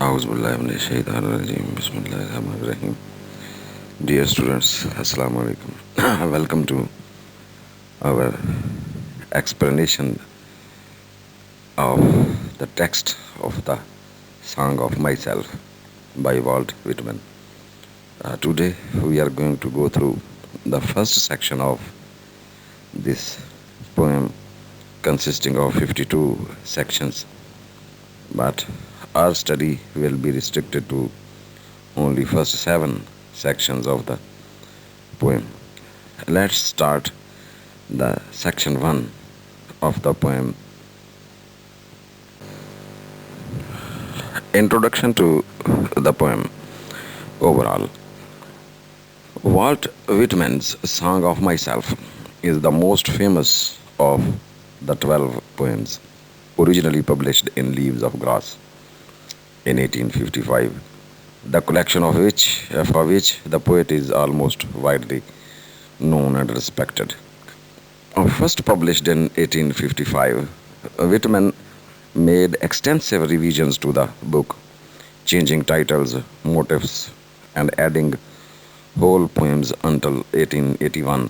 Auzubillahiminash-shaytanir-rajeem. Bismillahir-rahmanir-rahim. Dear students, Assalamu alaikum. Welcome to our explanation of the text of the Song of Myself by Walt Whitman. Today we are going to go through the first section of this poem consisting of 52 sections, but our study will be restricted to only first 7 sections of the poem. Let's start the section 1 of the poem. Introduction to the poem. Overall, Walt Whitman's Song of Myself is the most famous of the 12 poems originally published in Leaves of Grass in 1855, the collection for which the poet is almost widely known and respected. First published in 1855, Whitman made extensive revisions to the book, changing titles, motifs, and adding whole poems until 1881,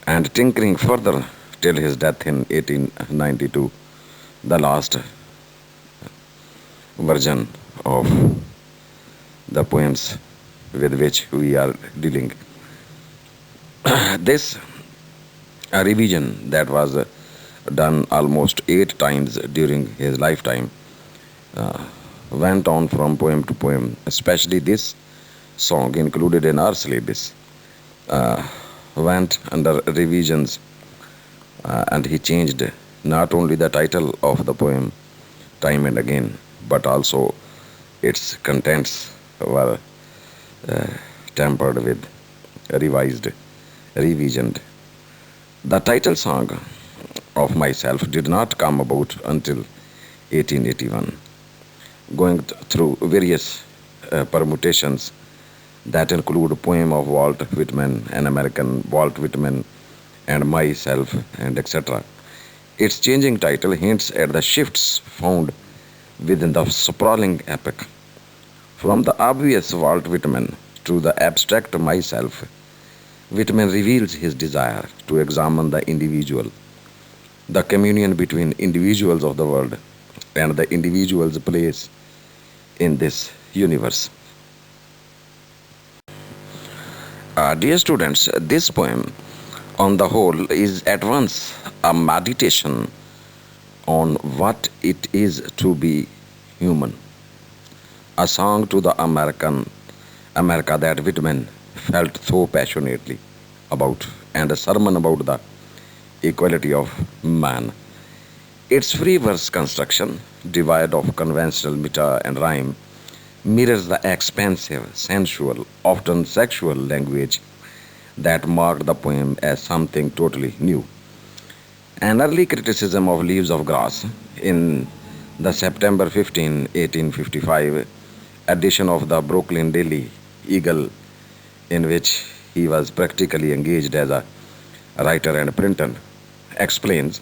and tinkering further till his death in 1892. The last version of the poems with which we are dealing. This revision that was done almost 8 times during his lifetime went on from poem to poem, especially this song included in our syllabus went under revisions, and he changed not only the title of the poem time and again, but also its contents were tampered with, revised, revisioned. The title song of Myself did not come about until 1881, going through various permutations that include a poem of Walt Whitman, an American Walt Whitman, and myself, and etc. Its changing title hints at the shifts found within the sprawling epic. From the obvious Walt Whitman to the abstract myself, Whitman reveals his desire to examine the individual, the communion between individuals of the world, and the individual's place in this universe. Dear students, this poem on the whole is at once a meditation on what it is to be human, a song to the America that Whitman felt so passionately about, and a sermon about the equality of man. Its free verse construction, devoid of conventional meter and rhyme, mirrors the expansive, sensual, often sexual language that marked the poem as something totally new. An early criticism of Leaves of Grass in the September 15, 1855 edition of the Brooklyn Daily Eagle, in which he was practically engaged as a writer and printer, explains,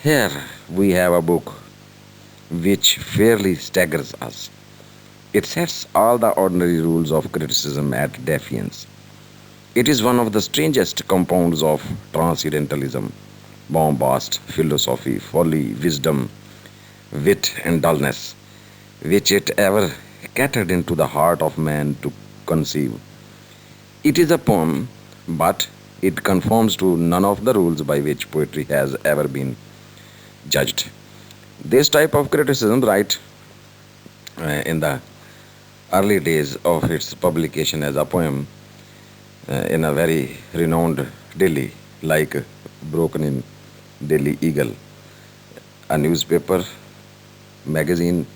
"Here we have a book which fairly staggers us. It sets all the ordinary rules of criticism at defiance. It is one of the strangest compounds of transcendentalism, bombast, philosophy, folly, wisdom, wit, and dullness, which it ever catered into the heart of man to conceive. It is a poem, but it conforms to none of the rules by which poetry has ever been judged." This type of criticism, right in the early days of its publication as a poem in a very renowned daily like Brooklyn Daily Eagle, a newspaper magazine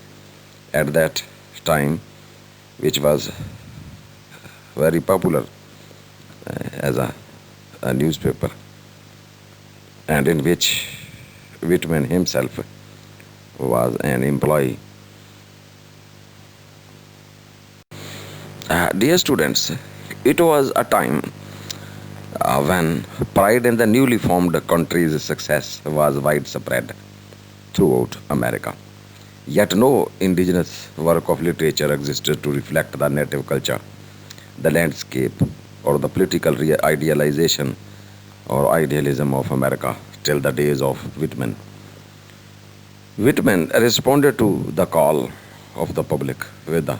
at that time, which was very popular as a newspaper, and in which Whitman himself was an employee. Dear students, it was a time when pride in the newly formed country's success was widespread throughout America. Yet no indigenous work of literature existed to reflect the native culture, the landscape, or the political idealization or idealism of America till the days of Whitman. Whitman responded to the call of the public with the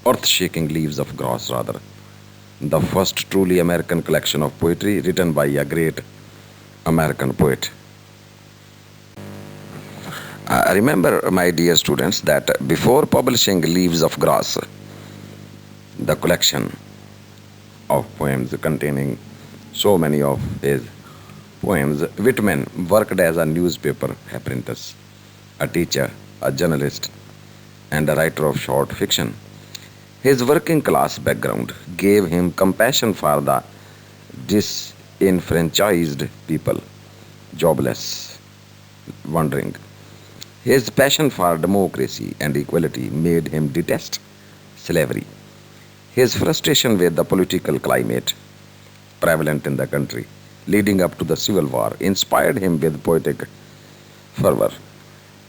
earth shaking leaves of grass, rather, the first truly American collection of poetry written by a great American poet. I remember, my dear students, that before publishing Leaves of Grass, the collection of poems containing so many of his poems, Whitman worked as a newspaper apprentice, a teacher, a journalist, and a writer of short fiction. His working class background gave him compassion for the disenfranchised people, jobless, wandering. His passion for democracy and equality made him detest slavery. His frustration with the political climate prevalent in the country leading up to the Civil War inspired him with poetic fervor.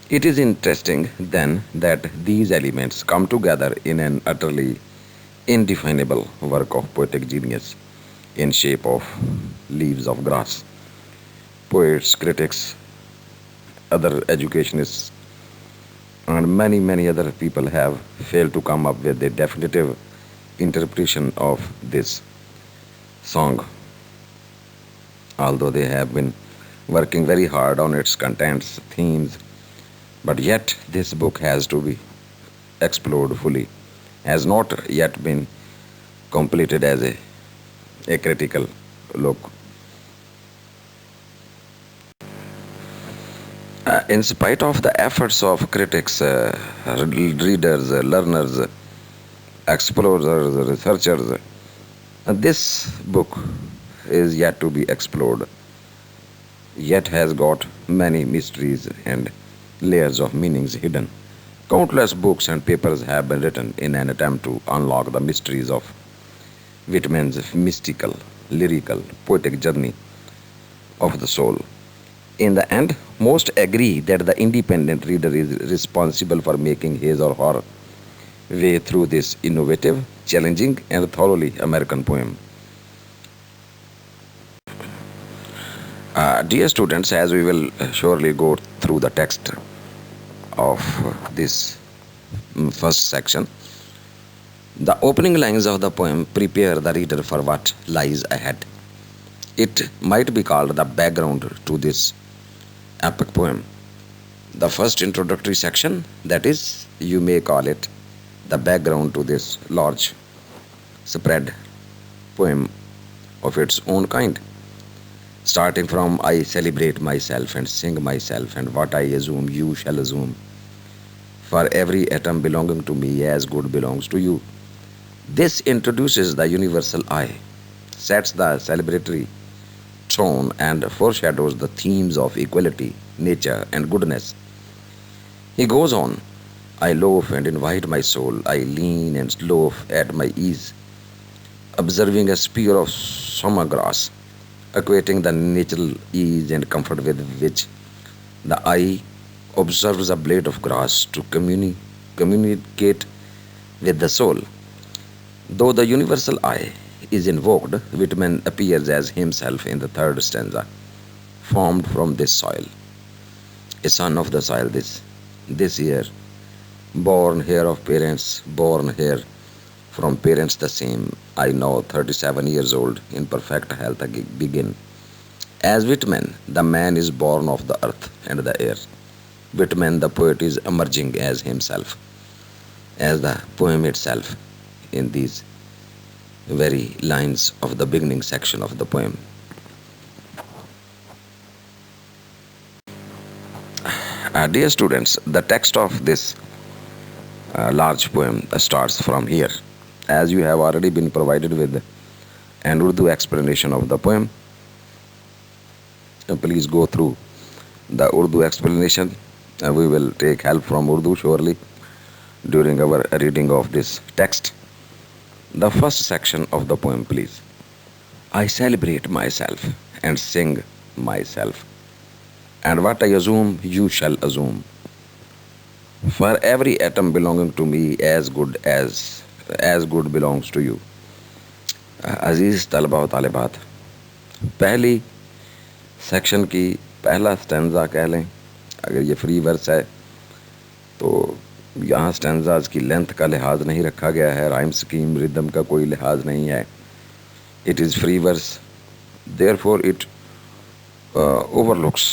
It is interesting then that these elements come together in an utterly indefinable work of poetic genius in shape of Leaves of Grass. Poets, critics, other educationists, and many other people have failed to come up with a definitive interpretation of this song, although they have been working very hard on its contents, themes, but yet this book has to be explored fully, has not yet been completed as a critical look. In spite of the efforts of critics, readers, learners, explorers, researchers, this book is yet to be explored, yet has got many mysteries and layers of meanings hidden. Countless books and papers have been written in an attempt to unlock the mysteries of Whitman's mystical, lyrical, poetic journey of the soul. In the end, most agree that the independent reader is responsible for making his or her way through this innovative, challenging, and thoroughly American poem. Dear students, as we will surely go through the text of this first section, the opening lines of the poem prepare the reader for what lies ahead. It might be called the background to this epic poem. The first introductory section, that is, you may call it the background to this large spread poem of its own kind, starting from I celebrate myself and sing myself, and what I assume you shall assume. For every atom belonging to me as good belongs to you. This introduces the universal I, sets the celebratory tone, and foreshadows the themes of equality, nature, and goodness. He goes on, I loaf and invite my soul, I lean and loaf at my ease, observing a spear of summer grass, equating the natural ease and comfort with which the eye observes a blade of grass to communicate with the soul. Though the universal I is invoked, Whitman appears as himself in the third stanza, formed from this soil, a son of the soil this year, born here of parents, born here from parents the same. I now 37 years old, in perfect health begin. As Whitman, the man is born of the earth and the air. Whitman, the poet, is emerging as himself, as the poem itself, in these very lines of the beginning section of the poem. Dear students, the text of this large poem starts from here. As you have already been provided with an Urdu explanation of the poem, please go through the Urdu explanation. We will take help from Urdu surely during our reading of this text. The first section of the poem, please. I celebrate myself and sing myself, and what I assume you shall assume. For every atom belonging to me as good belongs to you. अजीज़ तलबा व तालिबात, पहली section की पहला stanza कह लें, अगर ये free verse है तो यहाँ स्टैंजाज की लेंथ का लिहाज नहीं रखा गया है, राइम स्कीम रिदम का कोई लिहाज नहीं है. It is free verse, therefore it overlooks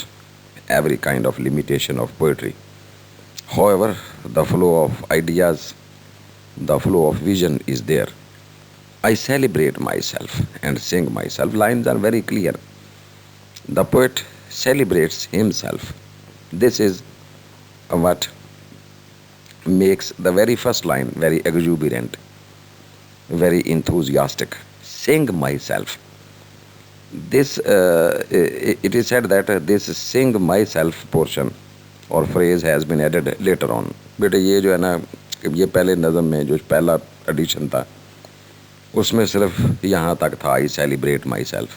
every kind of limitation of poetry. However, the flow of ideas, the flow of vision is there. I celebrate myself and sing myself. Lines are very clear. The poet celebrates himself. This is what makes the very first line very exuberant, very enthusiastic. Sing myself. This it is said that this sing myself portion or phrase has been added later on. बेटे ये जो है ना, ये पहले नज़म में जो पहला एडिशन था उसमें सिर्फ यहाँ तक था आई सेलिब्रेट माई सेल्फ.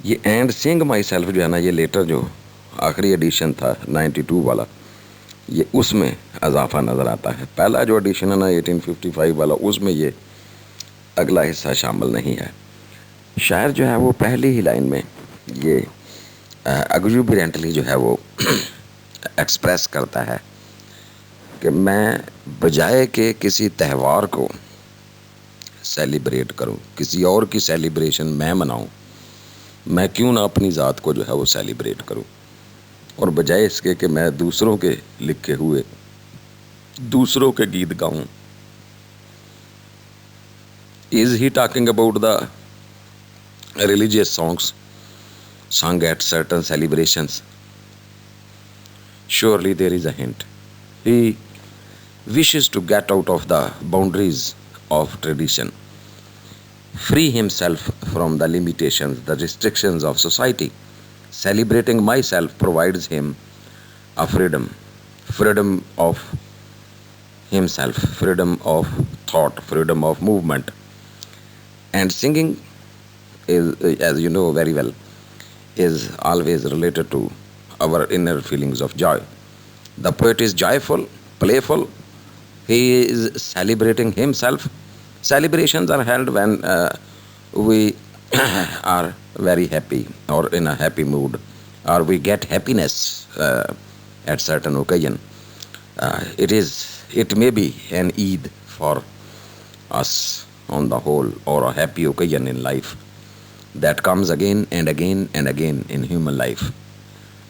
ये एंड सिंग माई सेल्फ जो है ना, ये लेटर जो आखिरी एडिशन था 92 वाला, ये उसमें इजाफा नज़र आता है. पहला जो एडिशन है ना 1855 वाला, उसमें ये अगला हिस्सा शामिल नहीं है. शायर जो है वो पहली ही लाइन में ये एक्सुबरेंटली जो है वो एक्सप्रेस करता है कि मैं बजाय के किसी त्यौहार को सेलिब्रेट करूं, किसी और की सेलिब्रेशन मैं मनाऊं, मैं क्यों ना अपनी ज़ात को जो है वो सेलिब्रेट करूं, और बजाय इसके कि मैं दूसरों के लिखे हुए दूसरों के गीत गाऊं. Is he talking about the religious songs sung at certain celebrations? Surely there is a hint. He wishes to get out of the boundaries of tradition, free himself from the limitations, the restrictions of society. Celebrating myself provides him a freedom of himself, freedom of thought, freedom of movement. And singing is, as you know very well, is always related to our inner feelings of joy. The poet is joyful, playful. He is celebrating himself. Celebrations are held when we are very happy or in a happy mood, or we get happiness at certain occasion. It may be an Eid for us on the whole, or a happy occasion in life that comes again and again and again in human life.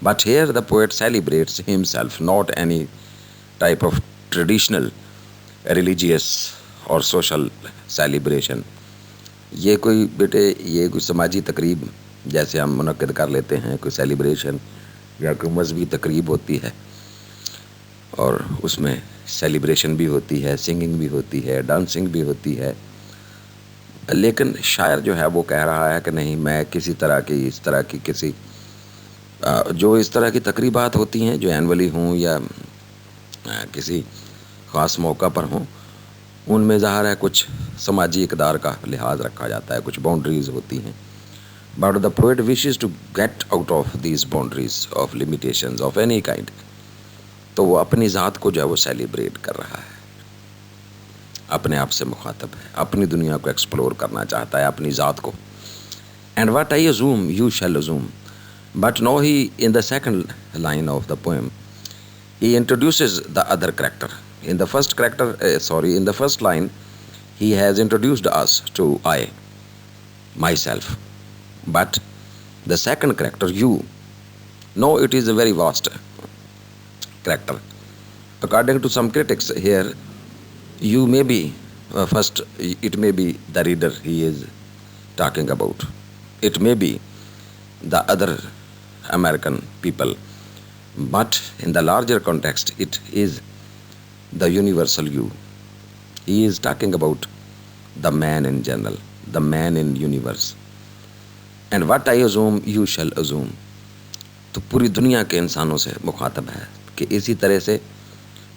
But here the poet celebrates himself, not any type of traditional religious or social celebration. ये कोई बेटे ये कोई समाजी तकरीब जैसे हम मुनक्किद कर लेते हैं, कोई सेलिब्रेशन या कोई मजहबी तकरीब होती है और उसमें सेलिब्रेशन भी होती है, सिंगिंग भी होती है, डांसिंग भी होती है. लेकिन शायर जो है वो कह रहा है कि नहीं, मैं किसी तरह की इस तरह की किसी जो इस तरह की तकरीबात होती हैं जो एनुअली हों या किसी ख़ास मौका पर हों, उनमें ज़ाहिर है कुछ समाजी इक़दार का लिहाज रखा जाता है, कुछ बाउंड्रीज़ होती हैं. But the poet wishes to get out of these boundaries of limitations of any kind. तो वो अपनी ज़ात को जो है वो सेलिब्रेट कर रहा है, अपने आप से मुखातब है, अपनी दुनिया को एक्सप्लोर करना चाहता है, अपनी ज़ात को. And what I assume you shall assume. But no he in the second line of the poem he introduces the other character. In the first line, he has introduced us to I, myself. But the second character, you, no, it is a very vast character. According to some critics here, you may be, first, it may be the reader he is talking about. It may be the other American people. But in the larger context, it is the universal you. He is talking about the man in general, the man in universe. And what I assume, you shall assume. तो पूरी दुनिया के इंसानों से मुखातब है कि इसी तरह से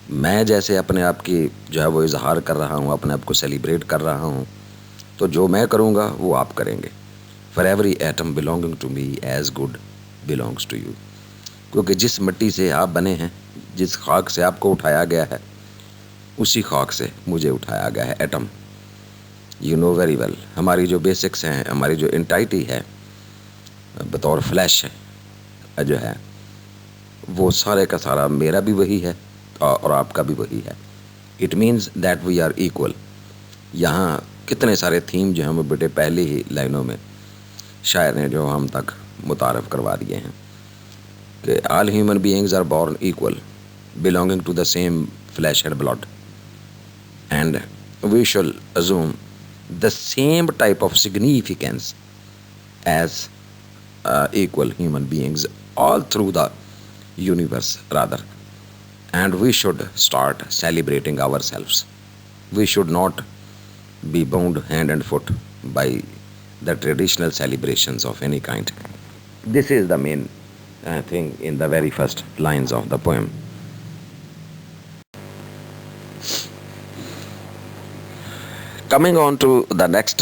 मैं जैसे अपने आप की जो है वो इजहार कर रहा हूँ, अपने आप को सेलिब्रेट कर रहा हूँ, तो जो मैं करूँगा वो आप करेंगे. For every atom belonging to me as good belongs to you. क्योंकि जिस मिट्टी से आप बने हैं, जिस खाक से आपको उठाया गया है उसी खाक से मुझे उठाया गया है, atom. You know very well, हमारी जो बेसिक्स हैं, हमारी जो एंटाइटी है बतौर फ्लैश जो है, वो सारे का सारा मेरा भी वही है और आपका भी वही है। It means that we are equal. यहाँ कितने सारे थीम जो हैं वो बेटे पहले ही लाइनों में शायर ने जो हम तक मुतारफ़ करवा दिए हैं कि all human beings are born equal, belonging to the same flesh and blood, and we should assume the same type of significance as equal human beings all through the universe rather, and we should start celebrating ourselves. We should not be bound hand and foot by the traditional celebrations of any kind. This is the main thing in the very first lines of the poem. Coming on to the next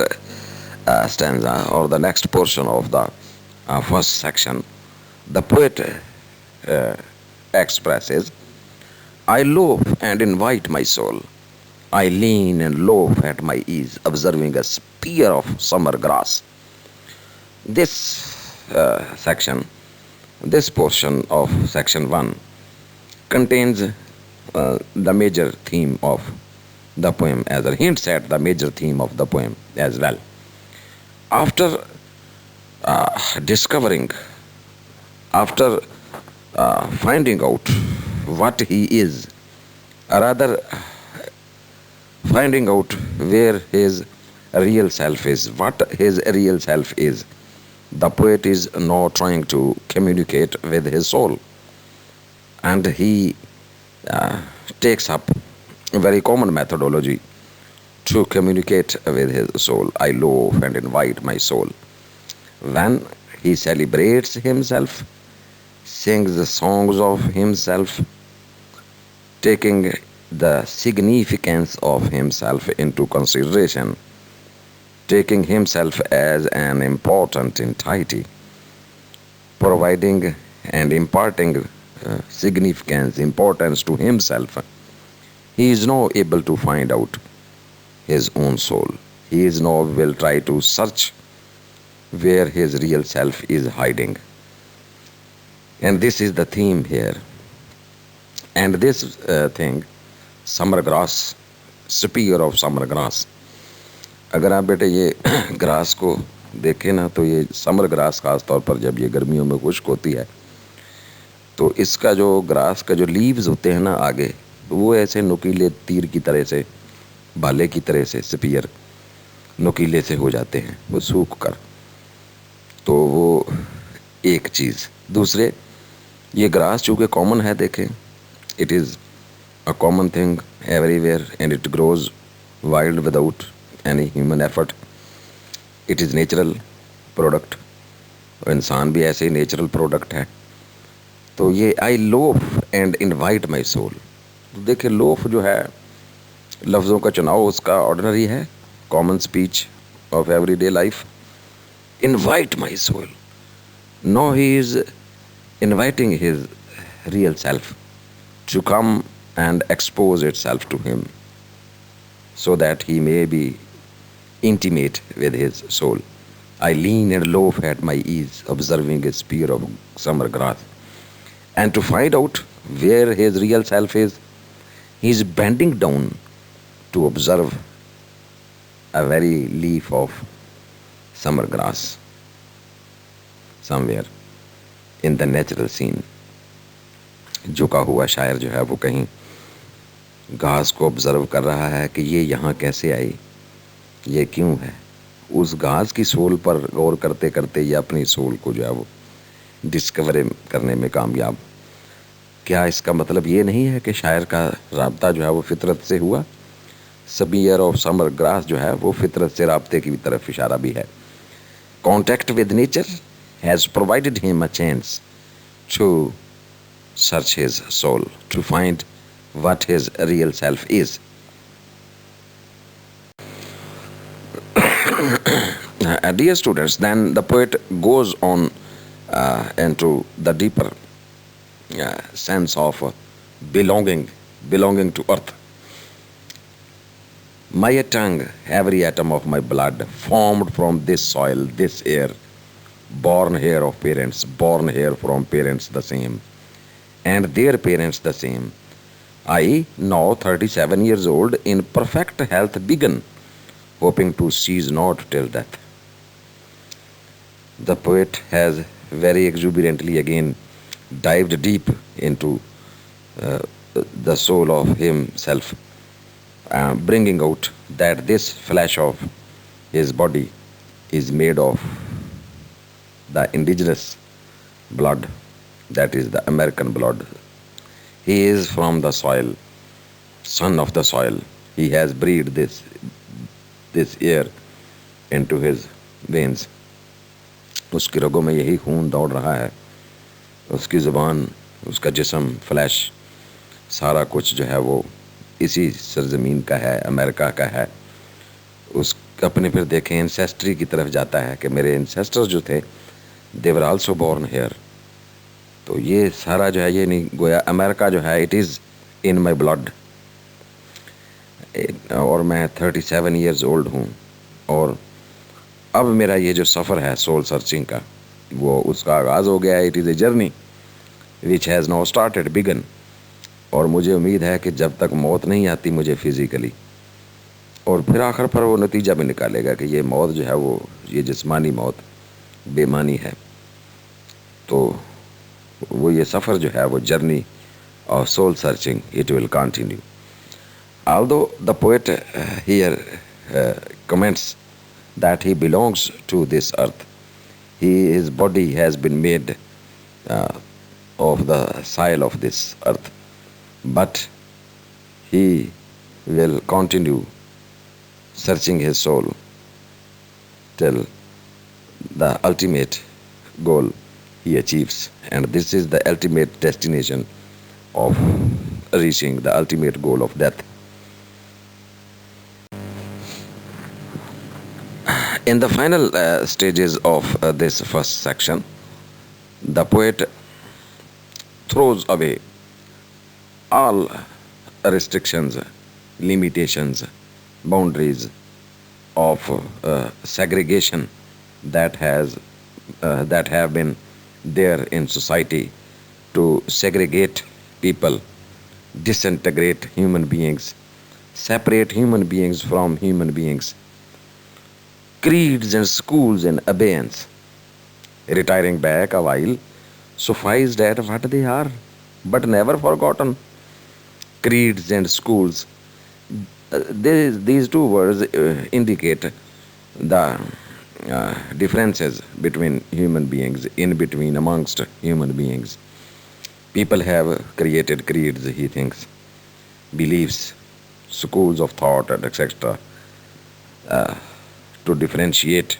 stanza or the next portion of the first section, the poet uh, expresses, I loaf and invite my soul. I lean and loaf at my ease, observing a spear of summer grass. This this portion of section 1 contains the major theme of the poem, as a hints at the major theme of the poem as well. After discovering, after finding out what he is, rather finding out where his real self is, what his real self is, the poet is now trying to communicate with his soul, and he takes up a very common methodology to communicate with his soul. I loaf and invite my soul. When he celebrates himself, sings the songs of himself, taking the significance of himself into consideration, taking himself as an important entity, providing and imparting significance, importance to himself, he is now able to find out his own soul. He is now will try to search where his real self is hiding. And this is the theme here. And this thing, summer grass, spear of summer grass. अगर आप बेटे ये grass को देखें ना, तो ये summer grass खास तौर पर जब ये गर्मियों में खुश्क होती है तो इसका जो ग्रास का जो लीव्स होते हैं ना आगे, वो ऐसे नुकीले तीर की तरह से, भाले की तरह से, स्पीयर नुकीले से हो जाते हैं वो सूख कर। तो वो एक चीज़। दूसरे, ये ग्रास चूँकि कॉमन है, देखें, it is a common thing everywhere and it grows wild without any human effort. It is natural product, इंसान भी ऐसे ही नेचुरल प्रोडक्ट है। तो ये I loaf and invite my soul, तो देखिए लोफ जो है लफ्ज़ों का चुनाव उसका ऑर्डिनरी है, common speech of everyday life. Invite my soul, no he is inviting his real self to come and expose itself to him so that he may be intimate with his soul. I lean and loaf at my ease, observing a spear of summer grass. And to find out where his real self is, he is bending down to observe a very leaf of summer grass somewhere in the natural scene. झुका हुआ शायर जो है वो कहीं घास को observe कर रहा है कि ये यहाँ कैसे आई, ये क्यों है। उस घास की सोल पर गौर करते करते ये अपनी सोल को जो है वो डिस्कवर करने में कामयाब। क्या इसका मतलब ये नहीं है कि शायर का राब्ता जो है वो फितरत से हुआ? स्पीयर ऑफ समर ग्रास जो है वो फितरत से राब्ते की तरफ इशारा भी है। Contact with nature has provided him a chance to search his soul, to find what his real self is. Dear students, then the poet goes on into the deeper sense of belonging, belonging to earth. My tongue, every atom of my blood, formed from this soil, this air, born here of parents, born here from parents the same, and their parents the same. I, now 37 years old, in perfect health, begun, hoping to cease not till death. The poet has very exuberantly again dived deep into uh, the soul of himself, bringing out that this flesh of his body is made of the indigenous blood, that is the American blood. He is from the soil, son of the soil. He has breathed this air into his veins. उसकी रगों में यही खून दौड़ रहा है. उसकी ज़ुबान, उसका जिस्म, फ्लैश, सारा कुछ जो है वो इसी सरजमीन का है, अमेरिका का है. उस अपने फिर देखें एंसेस्ट्री की तरफ जाता है कि मेरे एंसेस्टर्स जो थे दे वर आल्सो बॉर्न हेयर. तो ये सारा जो है ये नहीं, गोया अमेरिका जो है it is in my blood. और मैं 37 ईयर्स ओल्ड हूँ. और अब मेरा ये जो सफ़र है सोल सर्चिंग का, वो उसका आगाज़ हो गया है. It is a journey which has now started, began. और मुझे उम्मीद है कि जब तक मौत नहीं आती मुझे फिज़िकली, और फिर आखिर पर वो नतीजा भी निकालेगा कि ये मौत जो है वो ये जिस्मानी मौत बेमानी है. तो वो ये सफ़र जो है वो journey of soul searching, it will continue. Although the poet here comments that he belongs to this earth, his body has been made of the soil of this earth, but he will continue searching his soul till the ultimate goal he achieves, and this is the ultimate destination of reaching the ultimate goal of death. In the final stages of this first section, the poet throws away all restrictions, limitations, boundaries of segregation that have been there in society to segregate people, disintegrate human beings, separate human beings from human beings. Creeds and schools in abeyance, retiring back a while, sufficed at what they are, but never forgotten. Creeds and schools. These two words indicate the differences between human beings, in between, amongst human beings. People have created creeds, he thinks, beliefs, schools of thought, and etc. To differentiate,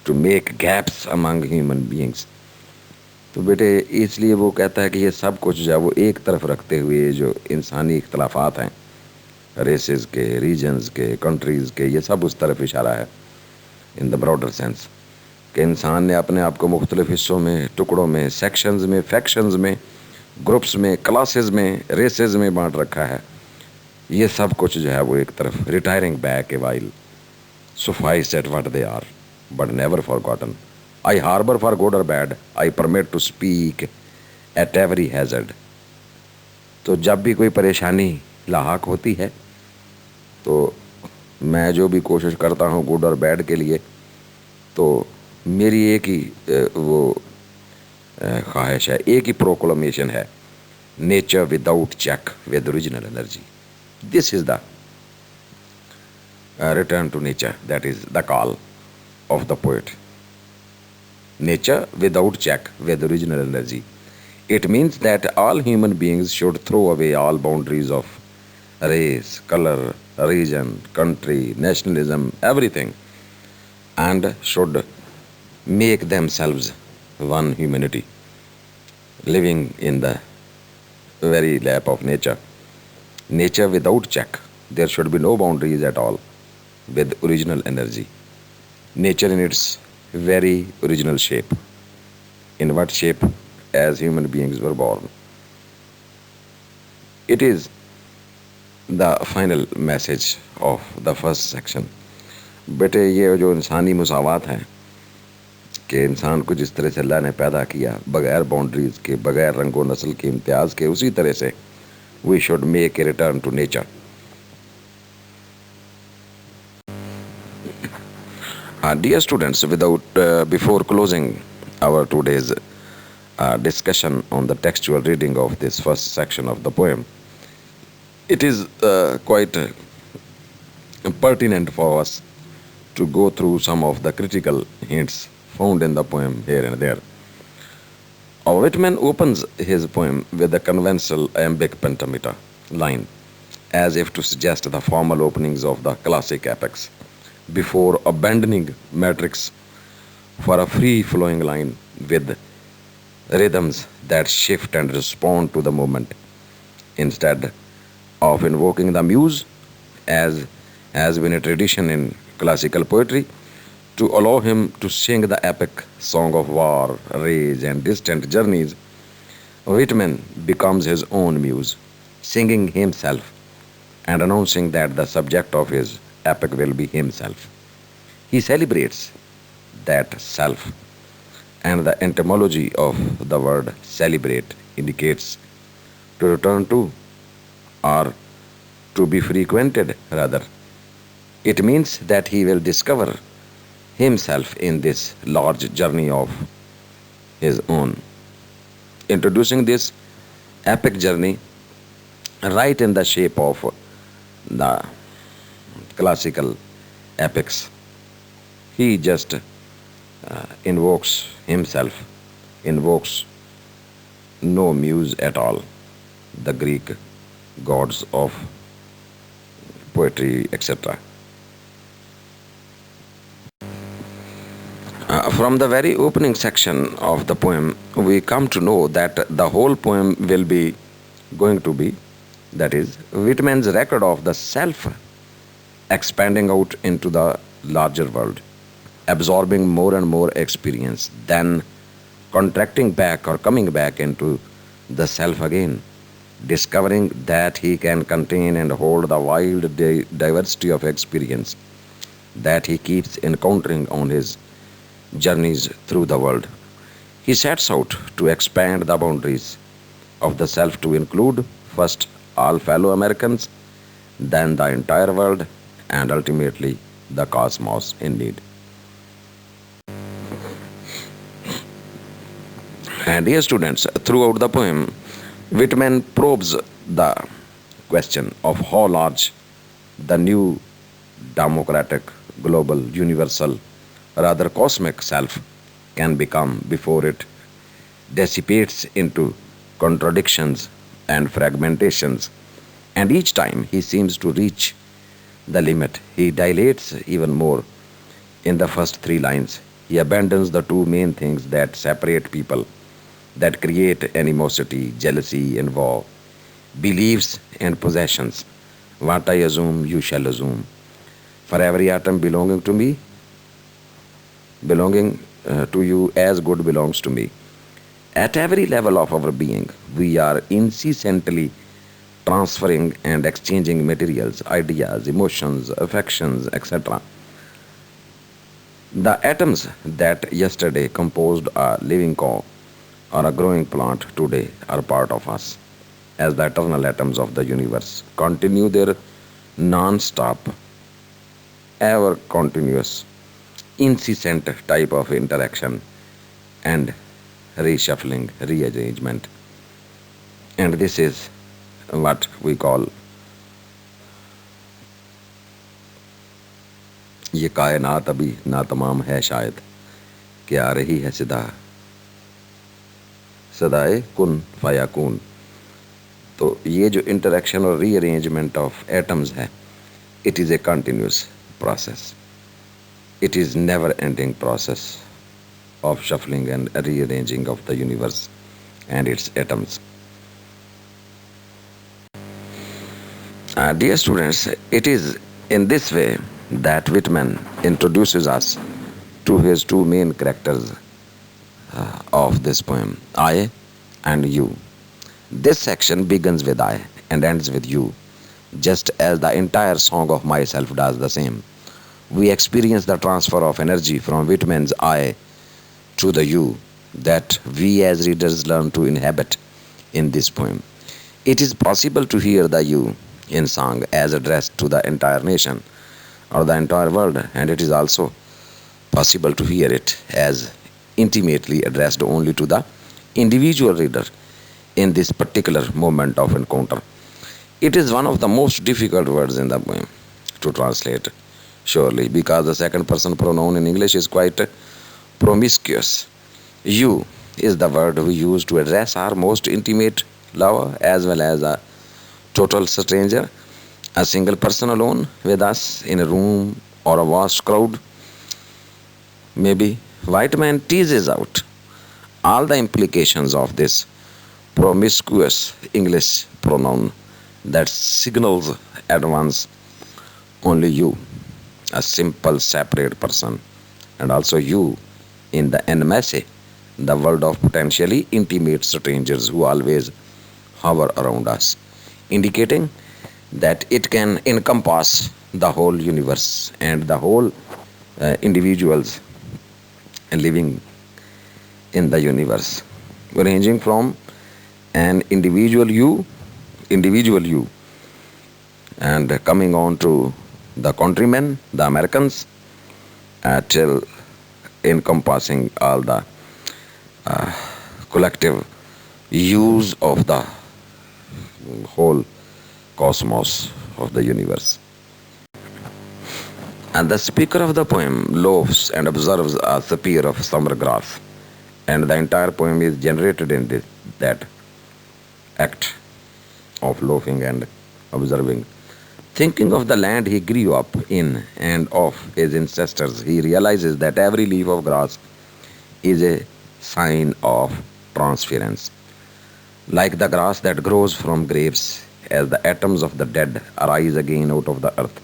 to make gaps among human beings. तो बेटे इसलिए वो कहता है कि ये सब कुछ जो है वो एक तरफ रखते हुए जो इंसानी इख्तलाफात हैं, रेसेस के, रीजन्स के, कंट्रीज़ के, ये सब उस तरफ इशारा है इन द ब्रॉडर सेंस कि इंसान ने अपने आप को मुख्तलिफ हिस्सों में, टुकड़ों में, सेक्शंस में, फैक्शंस में, ग्रुप्स में, क्लासेस में, रेसेस में बांट रखा है. ये सब कुछ जो है वो एक तरफ, retiring back a while, suffice at what they are, but never forgotten. I harbor for good or bad, I permit to speak at every hazard. तो जब भी कोई परेशानी लाहक होती है तो मैं जो भी कोशिश करता हूँ गुड और बैड के लिए, तो मेरी एक ही वो ख्वाहिश है, एक ही प्रोक्लेमेशन है, nature without check with original energy. This is the return to nature, that is the call of the poet. Nature without check with original energy. It means that all human beings should throw away all boundaries of race, color, region, country, nationalism, everything, and should make themselves one humanity, living in the very lap of nature. Nature without check. There should be no boundaries at all, with original energy. Nature in its very original shape. In what shape? As human beings were born. It is the final message of the first section. बेटे ये जो इंसानी मुसावात है कि इंसान को जिस तरह से अल्लाह ने पैदा किया बग़ैर बाउंड्रीज़ के बग़ैर रंगो नस्ल के इम्तियाज़ के उसी तरह से we should make a return to nature. Dear students, before closing our today's discussion on the textual reading of this first section of the poem, it is quite pertinent for us to go through some of the critical hints found in the poem here and there. Whitman opens his poem with a conventional iambic pentameter line, as if to suggest the formal openings of the classic epics, before abandoning metrics for a free flowing line with rhythms that shift and respond to the moment, instead of invoking the muse, as has been a tradition in classical poetry, to allow him to sing the epic song of war, rage, and distant journeys. Whitman becomes his own muse, singing himself and announcing that the subject of his epic will be himself. He celebrates that self, and the etymology of the word celebrate indicates to return to or to be frequented rather. It means that he will discover himself in this large journey of his own. Introducing this epic journey right in the shape of the classical epics, he just invokes himself, invokes no muse at all, the Greek gods of poetry, etc. From the very opening section of the poem, we come to know that the whole poem will be going to be, that is, Whitman's record of the self expanding out into the larger world, absorbing more and more experience, then contracting back or coming back into the self again, discovering that he can contain and hold the wild diversity of experience that he keeps encountering on his journeys through the world. He sets out to expand the boundaries of the self to include first all fellow Americans, then the entire world, and ultimately the cosmos in need. And dear students, throughout the poem, Whitman probes the question of how large the new democratic, global, universal, rather cosmic self can become before it dissipates into contradictions and fragmentations. And each time he seems to reach the limit, he dilates even more. In the first three lines, he abandons the two main things that separate people, that create animosity, jealousy, and war, beliefs and possessions. What I assume, you shall assume. For every atom belonging to me, belonging to you as good belongs to me. At every level of our being, we are incessantly transferring and exchanging materials, ideas, emotions, affections, etc. The atoms that yesterday composed a living core or a growing plant today are part of us, as the eternal atoms of the universe continue their non stop, ever continuous, incessant type of interaction and reshuffling, rearrangement. And this is what we call ये कायनात अभी ना तमाम है शायद कि आ रही है सदाए कुन फयाकून. तो ये जो इंटरेक्शन और रीअरेंजमेंट ऑफ एटम्स है, it is a continuous process. It is never ending process of shuffling and rearranging of the universe and its atoms. Dear students, it is in this way that Whitman introduces us to his two main characters of this poem, I and you. This section begins with I and ends with you, just as the entire song of myself does the same. We experience the transfer of energy from Whitman's I to the you that we as readers learn to inhabit in this poem. It is possible to hear the you in song as addressed to the entire nation or the entire world, and it is also possible to hear it as intimately addressed only to the individual reader in this particular moment of encounter. It is one of the most difficult words in the poem to translate, surely, because the second person pronoun in English is quite promiscuous. You is the word we use to address our most intimate lover as well as a total stranger, a single person alone with us in a room or a vast crowd. Maybe Whiteman teases out all the implications of this promiscuous English pronoun that signals at once only you, a simple separate person, and also you in the enmeshe, the world of potentially intimate strangers who always hover around us, indicating that it can encompass the whole universe and the whole individuals living in the universe, ranging from an individual you, and coming on to the countrymen, the Americans, till encompassing all the collective use of the whole cosmos of the universe. And the speaker of the poem loafs and observes a spear of summer grass, and the entire poem is generated in that act of loafing and observing. Thinking of the land he grew up in and of his ancestors, he realizes that every leaf of grass is a sign of transference. Like the grass that grows from graves, as the atoms of the dead arise again out of the earth,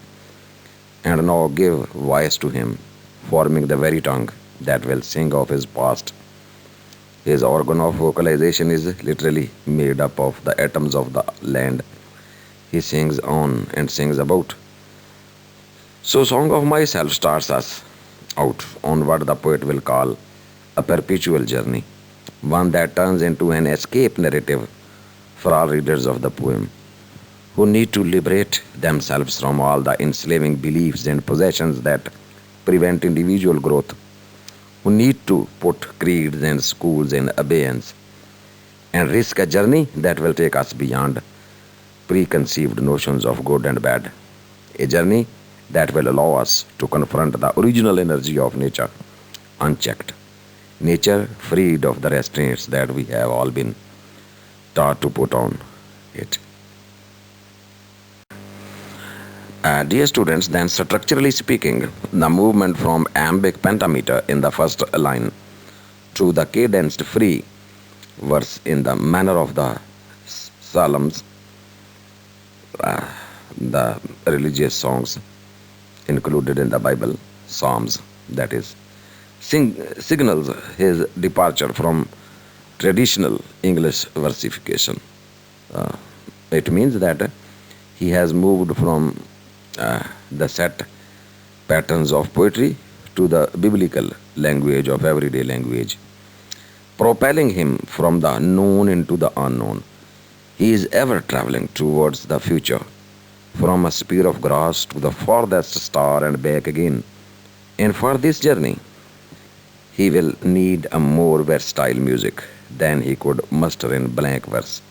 and now give voice to him, forming the very tongue that will sing of his past. His organ of vocalization is literally made up of the atoms of the land he sings on and sings about. So, Song of Myself starts us out on what the poet will call a perpetual journey, one that turns into an escape narrative for all readers of the poem, who need to liberate themselves from all the enslaving beliefs and possessions that prevent individual growth, who need to put creeds and schools in abeyance and risk a journey that will take us beyond preconceived notions of good and bad, a journey that will allow us to confront the original energy of nature unchecked, nature freed of the restraints that we have all been taught to put on it. Dear students, then structurally speaking, the movement from iambic pentameter in the first line to the cadenced free verse in the manner of the psalms, the religious songs included in the Bible, Psalms, that is, signals his departure from traditional English versification. Uh, it means that he has moved from the set patterns of poetry to the biblical language of everyday language, propelling him from the known into the unknown. He is ever traveling towards the future, from a spear of grass to the farthest star and back again. And for this journey, he will need a more versatile music than he could muster in blank verse.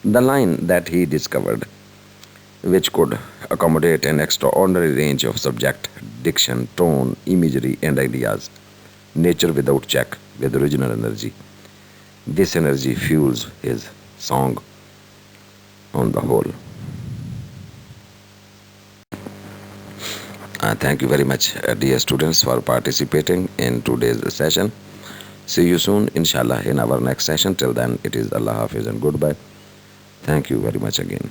The line that he discovered, which could accommodate an extraordinary range of subject, diction, tone, imagery, and ideas. Nature without check, with original energy. This energy fuels his song on the whole. Thank you very much, dear students, for participating in today's session. See you soon, inshallah, in our next session. Till then, it is Allah Hafiz and goodbye. Thank you very much again.